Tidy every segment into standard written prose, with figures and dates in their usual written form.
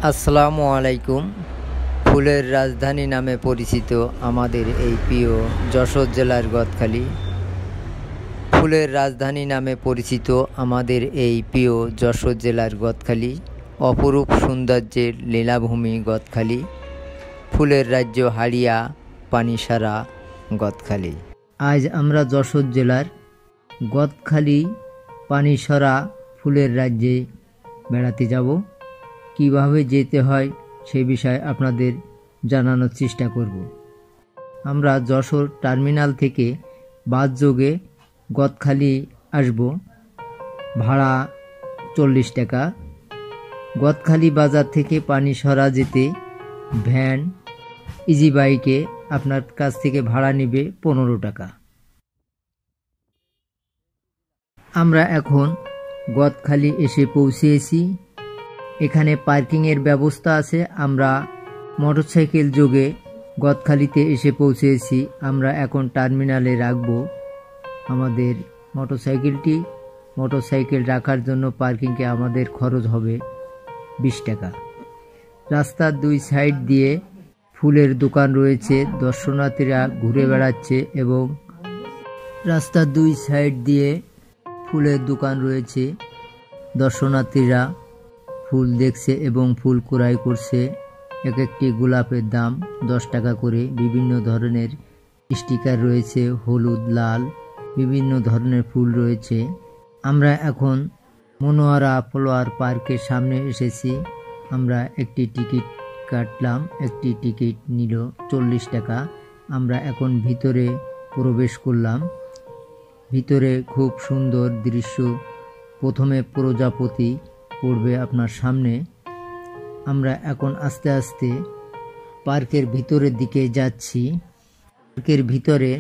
আসসালামু আলাইকুম। ফুলের রাজধানী নামে পরিচিত আমাদের এই প্রিয় যশোর জেলার গদখালি। ফুলের রাজধানী নামে পরিচিত আমাদের এই প্রিয় যশোর জেলার গদখালি, অপরূপ সৌন্দর্যের লীলাভূমি গদখালি, ফুলের রাজ্য হাড়িয়া পানিসারা গদখালি। আজ আমরা যশোর জেলার গদখালি পানিসারা ফুলের রাজ্যে বেড়াতে যাব। কিভাবে যেতে হয় সে বিষয়ে আপনাদের জানানোর চেষ্টা করব। আমরা যশোর টার্মিনাল থেকে বাস যোগে গদখালি আসব। ভাড়া 40 টাকা। গদখালি বাজার থেকে পানিসারা যেতে ভ্যান ইজি বাইকে আপনার কাছ থেকে ভাড়া নেবে 15 টাকা। আমরা এখন গদখালি এসে পৌঁছেছি। এখানে পার্কিংয়ের ব্যবস্থা আছে। আমরা মোটরসাইকেল যোগে গদখালিতে এসে পৌঁছেছি। আমরা এখন টার্মিনালে রাখব আমাদের মোটরসাইকেলটি। মোটরসাইকেল রাখার জন্য পার্কিংয়ে আমাদের খরচ হবে 20 টাকা। রাস্তার দুই সাইড দিয়ে ফুলের দোকান রয়েছে, দর্শনার্থীরা ঘুরে বেড়াচ্ছে এবং রাস্তার দুই সাইড দিয়ে ফুলের দোকান রয়েছে, দর্শনার্থীরা ফুল দেখছে এবং ফুল ক্রয় করছে। এক একটি গোলাপের দাম 10 টাকা করে। বিভিন্ন ধরনের স্টিকার রয়েছে, হলুদ, লাল, বিভিন্ন ধরনের ফুল রয়েছে। আমরা এখন মনোয়ারা ফ্লাওয়ার পার্কের সামনে এসেছি। আমরা একটি টিকিট কাটলাম। একটি টিকিট নিল 40 টাকা। আমরা এখন ভিতরে প্রবেশ করলাম। ভিতরে খুব সুন্দর দৃশ্য। প্রথমে প্রজাপতি পড়বে আপনার সামনে। আমরা এখন আস্তে আস্তে পার্কের ভিতরের দিকে যাচ্ছি। পার্কের ভিতরে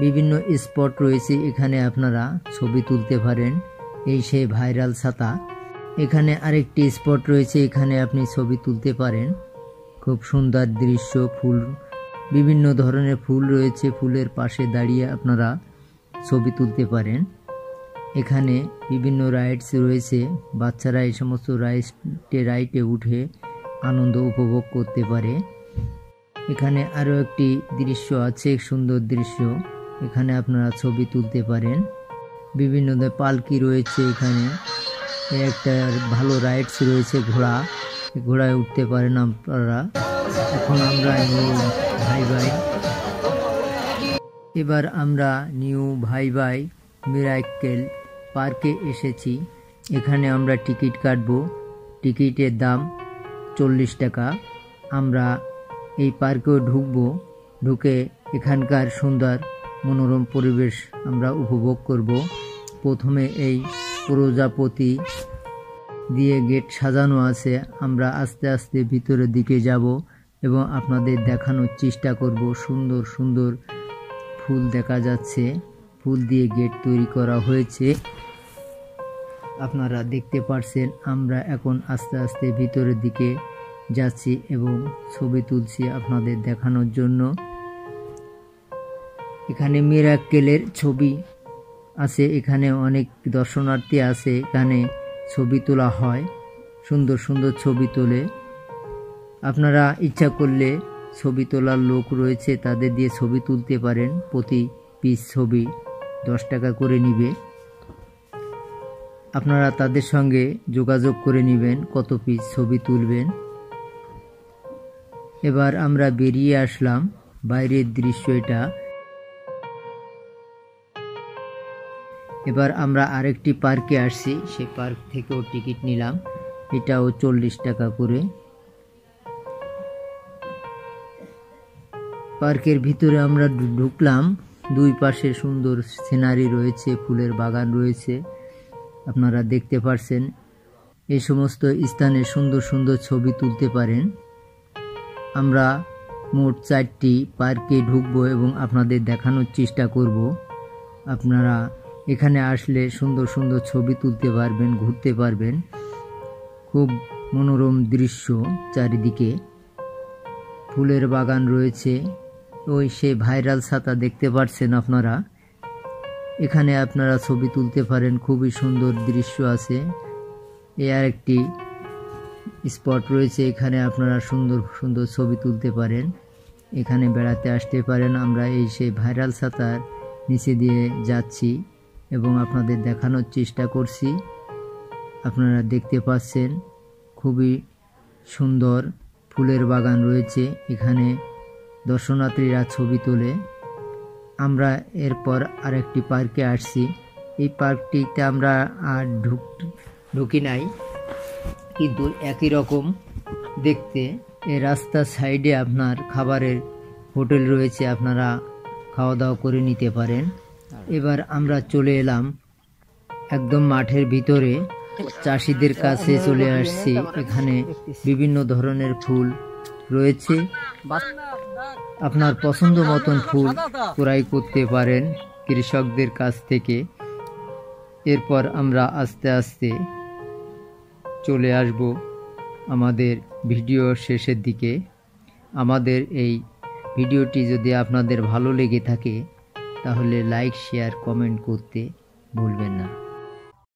বিভিন্ন স্পট রয়েছে, এখানে আপনারা ছবি তুলতে পারেন। এই সেই ভাইরাল ছাতা। এখানে আরেকটি স্পট রয়েছে, এখানে আপনি ছবি তুলতে পারেন। খুব সুন্দর দৃশ্য। ফুল, বিভিন্ন ধরনের ফুল রয়েছে, ফুলের পাশে দাঁড়িয়ে আপনারা ছবি তুলতে পারেন। এখানে বিভিন্ন রাইডস রয়েছে, বাচ্চারা এই সমস্ত রাইডে উঠে আনন্দ উপভোগ করতে পারে। এখানে আরও একটি দৃশ্য আছে, সুন্দর দৃশ্য, এখানে আপনারা ছবি তুলতে পারেন। বিভিন্ন পালকি রয়েছে, এখানে একটা ভালো রাইডস রয়েছে, ঘোড়ায় উঠতে পারেন আপনারা। এখন আমরা এবার আমরা নিউ ভাই মিরাক্কেল পার্কে এসেছি। এখানে আমরা টিকিট কাটবো। টিকিটের দাম 40 টাকা। আমরা এই পার্কেও ঢুকবো। ঢুকে এখানকার সুন্দর মনোরম পরিবেশ আমরা উপভোগ করব। প্রথমে এই প্রজাপতি দিয়ে গেট সাজানো আছে। আমরা আস্তে আস্তে ভিতরের দিকে যাব এবং আপনাদের দেখানোর চেষ্টা করব। সুন্দর সুন্দর ফুল দেখা যাচ্ছে, ফুল দিয়ে গেট তৈরি করা হয়েছে, আপনারা দেখতে পাচ্ছেন। আমরা এখন আস্তে আস্তে ভিতরের দিকে যাচ্ছি এবং ছবি তুলছি আপনাদের দেখানোর জন্য। এখানে মিরাক্কেলের ছবি আছে, এখানে অনেক দর্শনার্থী আছে, এখানে ছবি তোলা হয়, সুন্দর সুন্দর ছবি তোলে। আপনারা ইচ্ছা করলে ছবি তোলার লোক রয়েছে, তাদের দিয়ে ছবি তুলতে পারেন। প্রতি পিস ছবি 10 টাকা করে নিবে। আপনারা তাদের সঙ্গে যোগাযোগ করে নেবেন কত পিস ছবি তুলবেন। এবার আমরা বেরিয়ে আসলাম, বাইরের দৃশ্য এটা। এবার আমরা আরেকটি পার্কে আসছি, সেই পার্ক থেকেও টিকিট নিলাম, এটাও 40 টাকা করে। পার্কের ভিতরে আমরা ঢুকলাম। দুই পাশে সুন্দর সিনারি রয়েছে, ফুলের বাগান রয়েছে, আপনারা দেখতে পাচ্ছেন। এই সমস্ত স্থানে সুন্দর সুন্দর ছবি তুলতে পারেন। আমরা মোট 4টি পার্কে ঢুকবো এবং আপনাদের দেখানোর চেষ্টা করব। আপনারা এখানে আসলে সুন্দর সুন্দর ছবি তুলতে পারবেন, ঘুরতে পারবেন। খুব মনোরম দৃশ্য, চারিদিকে ফুলের বাগান রয়েছে। ওই সে ভাইরাল ছাতা দেখতে পাচ্ছেন আপনারা, এখানে আপনারা ছবি তুলতে পারেন। খুবই সুন্দর দৃশ্য আছে। এ আর একটি স্পট রয়েছে, এখানে আপনারা সুন্দর সুন্দর ছবি তুলতে পারেন, এখানে বেড়াতে আসতে পারেন। আমরা এই সেই ভাইরাল ছাতার নিচে দিয়ে যাচ্ছি এবং আপনাদের দেখানোর চেষ্টা করছি। আপনারা দেখতে পাচ্ছেন খুবই সুন্দর ফুলের বাগান রয়েছে, এখানে দর্শনার্থীরা ছবি তোলে। আমরা এরপর আরেকটি পার্কে আসছি, এই পার্কটিতে আমরা আর ঢুকি নাই, কিন্তু একই রকম দেখতে। এই রাস্তার সাইডে আপনার খাবারের হোটেল রয়েছে, আপনারা খাওয়া দাওয়া করে নিতে পারেন। এবার আমরা চলে এলাম একদম মাঠের ভিতরে, চাষিদের কাছে চলে আসছি। এখানে বিভিন্ন ধরনের ফুল রয়েছে, আপনার পছন্দ মতন ফুল ক্রয় করতে পারেন কৃষকদের কাছ থেকে। এরপর আমরা আস্তে আস্তে চলে আসব আমাদের ভিডিও শেষের দিকে। আমাদের এই ভিডিওটি যদি আপনাদের ভালো লেগে থাকে তাহলে লাইক, শেয়ার, কমেন্ট করতে ভুলবেন না।